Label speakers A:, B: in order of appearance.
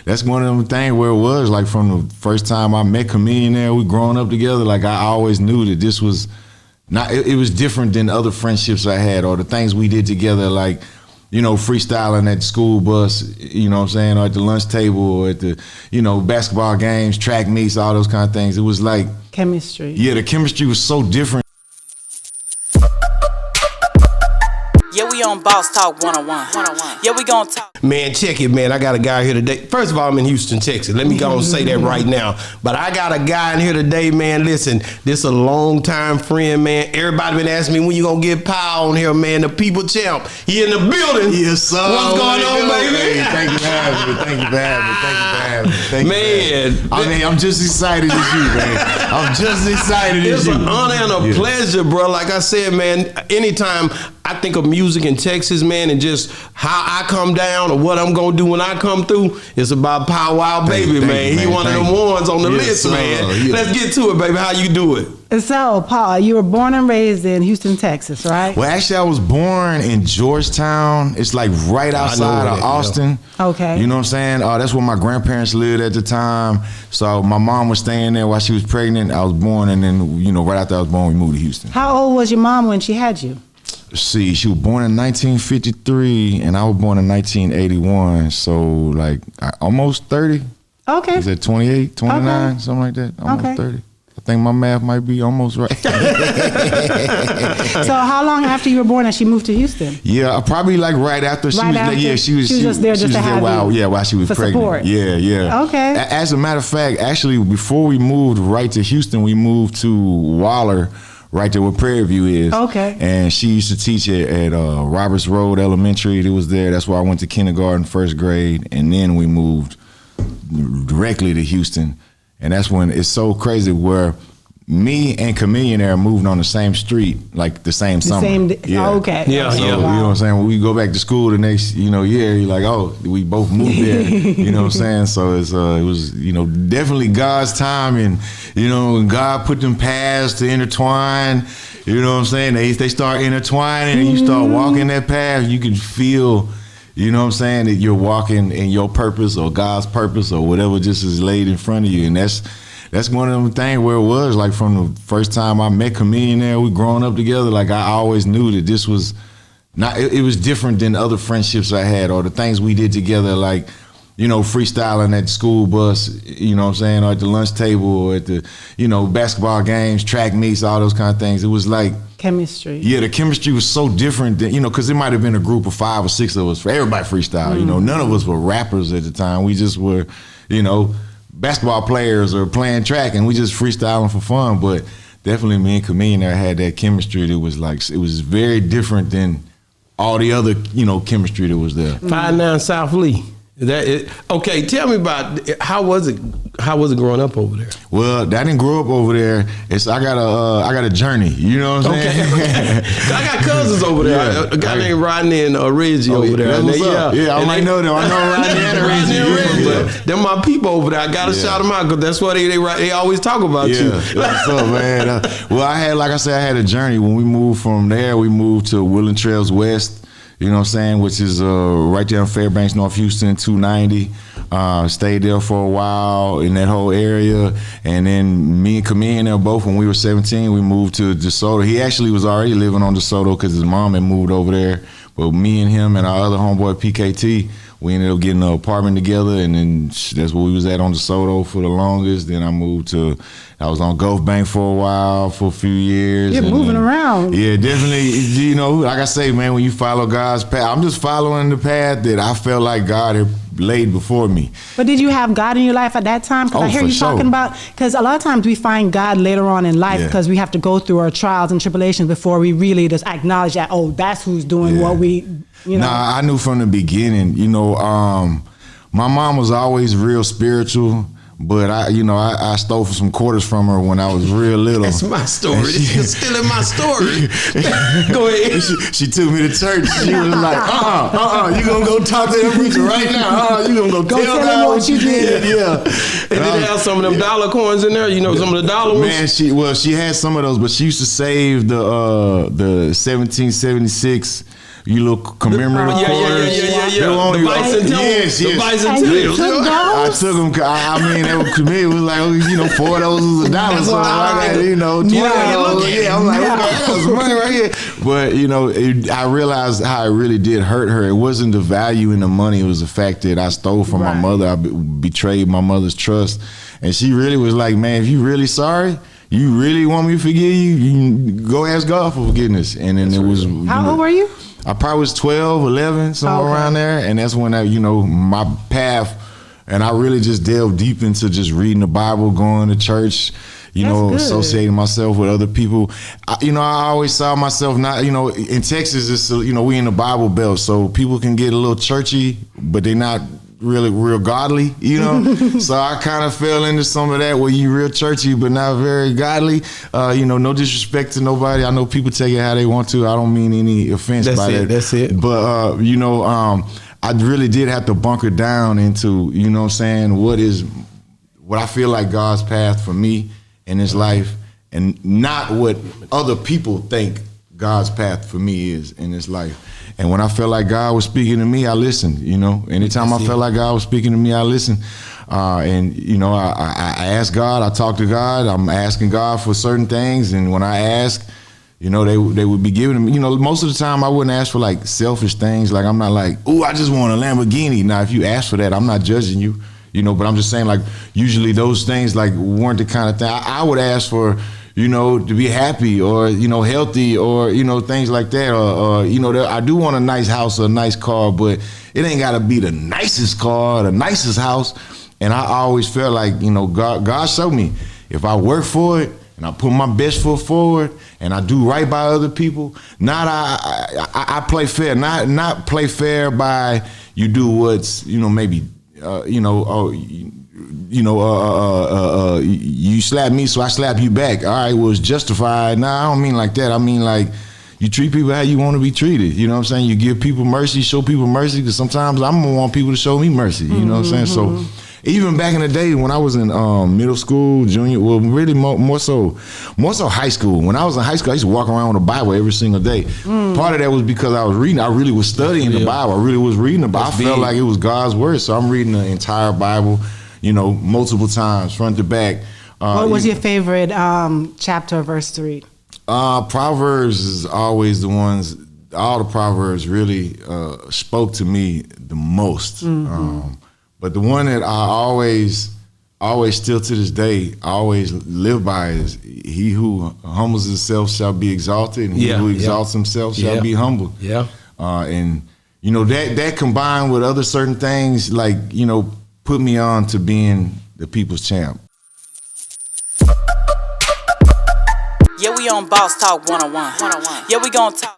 A: that's one of them things where it was like from the first time I met Chamillionaire, we growing up together. Like I always knew that this was not. It was different than other friendships I had or the things we did together. Like, you know, freestyling at the school bus, you know what I'm saying, or at the lunch table, or at the, you know, basketball games, track meets, all those kind of things. It was like
B: chemistry.
A: Yeah, the chemistry was so different.
C: Yeah, we on Boss Talk 101. Yeah, we gonna talk.
D: Man, check it, man. I got a guy here today. First of all, I'm in Houston, Texas. Let me go and say that right now. But I got a guy in here today, man. Listen, this a long-time friend, man. Everybody been asking me when you gonna get Power on here, man. The people champ. He in the building.
A: Yes, sir.
D: What's going on, baby?
A: Hey, thank you for having me. Thank you for having me. Thank you for having me. Thank you
D: Man.
A: for having me. I mean, I'm just excited as you, man. I'm just excited as you.
D: It's an honor and a pleasure, bro. Like I said, man, anytime I think of music in Texas, man, and just how I come down or what I'm gonna do when I come through, it's about Pow Wow Baby, man. He one of them ones on the list,
A: sir.
D: man.
A: Yeah.
D: Let's get to it, baby. How you do it?
B: So, Paul, you were born and raised in Houston, Texas, right?
A: Well, actually, I was born in Georgetown. It's like right outside of Austin.
B: Yeah. Okay.
A: You know what I'm saying? That's where my grandparents lived at the time. So my mom was staying there while she was pregnant. I was born, and then, you know, right after I was born, we moved to Houston.
B: How old was your mom when she had you?
A: See, she was born in 1953, and I was born in 1981. So, like, almost 30.
B: Okay.
A: Is that 28, 29,
B: okay.
A: something like that? Almost
B: okay.
A: 30. I think my math might be almost right.
B: So how long after you were born that she moved to Houston?
A: Yeah, probably like right after. She was
B: just there just to have you
A: while she was pregnant.
B: Support.
A: Yeah.
B: Okay.
A: As a matter of fact, actually, before we moved right to Houston, we moved to Waller, right there where Prairie View is.
B: Okay.
A: And she used to teach at Roberts Road Elementary. It was there. That's where I went to kindergarten, first grade, and then we moved directly to Houston. And that's when it's so crazy where me and Chamillionaire moved on the same street, like the same summer.
B: Okay.
D: Yeah,
A: so,
D: yeah.
A: You know what I'm saying? When we go back to school the next, year, you're like, oh, we both moved there. You know what I'm saying? So it was, definitely God's time, and and God put them paths to intertwine. You know what I'm saying? They start intertwining, and you start walking that path. You can feel. You know what I'm saying? That you're walking in your purpose or God's purpose or whatever just is laid in front of you. And that's one of them things where it was like from the first time I met Chamillionaire, we growing up together. Like I always knew that this was not, it was different than other friendships I had or the things we did together. Like, freestyling at the school bus, you know what I'm saying? Or at the lunch table or at the, basketball games, track meets, all those kind of things. It was like,
B: chemistry.
A: Yeah, the chemistry was so different than, because it might have been a group of 5 or 6 of us. For everybody freestyle, none of us were rappers at the time. We just were, basketball players or playing track, and we just freestyling for fun. But definitely me and Chamillionaire had that chemistry that was like, it was very different than all the other, chemistry that was there.
D: 59 South Lee. Okay, tell me about how was it growing up over there?
A: Well, I didn't grow up over there. I got a journey. You know what I'm saying?
D: Okay. I got cousins over there.
A: Yeah.
D: A guy named Rodney and Reggie over there.
A: I might know them. I know Rodney and Reggie.
D: They're my people over there. I gotta shout them out because that's what they always talk about you.
A: What's up, man? Well, I had a journey. When we moved from there, we moved to Woodland Trails West. You know what I'm saying? Which is right there in Fairbanks, North Houston, 290. Stayed there for a while in that whole area. And then me and Chamillionaire both, when we were 17, we moved to DeSoto. He actually was already living on DeSoto because his mom had moved over there. But me and him and our other homeboy, PKT, we ended up getting an apartment together, and then that's where we was at on DeSoto for the longest. Then I was on Gulf Bank for a while, for a few years.
B: You're moving around.
A: Yeah, definitely. Like I say, man, when you follow God's path, I'm just following the path that I felt like God had laid before me.
B: But did you have God in your life at that time? Because I hear you talking about, because a lot of times we find God later on in life because we have to go through our trials and tribulations before we really just acknowledge that, that's who's doing what we,
A: Nah, I knew from the beginning, my mom was always real spiritual. But I stole some quarters from her when I was real little.
D: That's my story. You're stealing my story. Go ahead.
A: She took me to church. She was like, you gonna go talk to that preacher right now? You gonna go tell God what you did? Yeah.
D: And did they have some of them dollar coins in there? Some of the dollar ones?
A: Man, she had some of those, but she used to save the 1776. you little commemorative quarters. They were only,
D: The bison toe.
A: yes.
D: The bison
B: And you
D: tails.
B: took
A: I
B: those?
A: took them. I mean, that was, to me, it was like, you know, $4 was $1. So I got, you know, 20 of those. Yeah, I'm like, okay, I got some money right here. But, you know, I realized how it really did hurt her. It wasn't the value in the money. It was the fact that I stole from my mother. I betrayed my mother's trust. And she really was like, man, if you really sorry, you really want me to forgive you, you can go ask God for forgiveness. And then it was.
B: How old were you?
A: I probably was 12, 11, somewhere around there. And that's when my path, and I really just delved deep into just reading the Bible, going to church, associating myself with other people. I always saw myself not, in Texas, it's, we in the Bible Belt, so people can get a little churchy, but they're not really real godly, So I kind of fell into some of that where you real churchy but not very godly. No disrespect to nobody. I know people take it how they want to. I don't mean any offense by that.
D: That's it.
A: But I really did have to bunker down into, what I feel like God's path for me in this life, and not what other people think God's path for me is in this life. And when I felt like God was speaking to me, I listened, Anytime I felt like God was speaking to me, I listened. I asked God, I talked to God, I'm asking God for certain things. And when I ask, they would be giving me, most of the time I wouldn't ask for like selfish things. Like I'm not like, oh, I just want a Lamborghini. Now, if you ask for that, I'm not judging you, but I'm just saying like usually those things like weren't the kind of thing I would ask for, to be happy or, healthy or, things like that. Or I do want a nice house or a nice car, but it ain't got to be the nicest car or the nicest house. And I always felt like, God showed me if I work for it and I put my best foot forward and I do right by other people, I play fair, not play fair by you do what's, maybe, you slap me, so I slap you back. All right, well, it's justified. Nah, I don't mean like that. I mean like you treat people how you want to be treated. You know what I'm saying? You give people mercy, show people mercy, because sometimes I'm gonna want people to show me mercy. You know what I'm saying? So even back in the day when I was in middle school, junior, well, really more so high school. When I was in high school, I used to walk around with a Bible every single day. Part of that was because I was reading. I really was studying the Bible. I really was reading the Bible. I felt like it was God's word, so I'm reading the entire Bible, multiple times, front to back.
B: What was your favorite chapter or verse to read?
A: Proverbs is always the ones. All the Proverbs really spoke to me the most. But the one that I always still to this day, I always live by is he who humbles himself shall be exalted, and he who exalts himself shall be humbled. Yeah. And that combined with other certain things, like, put me on to being the people's champ.
C: Yeah, we on Boss Talk 101. Yeah, we gonna talk.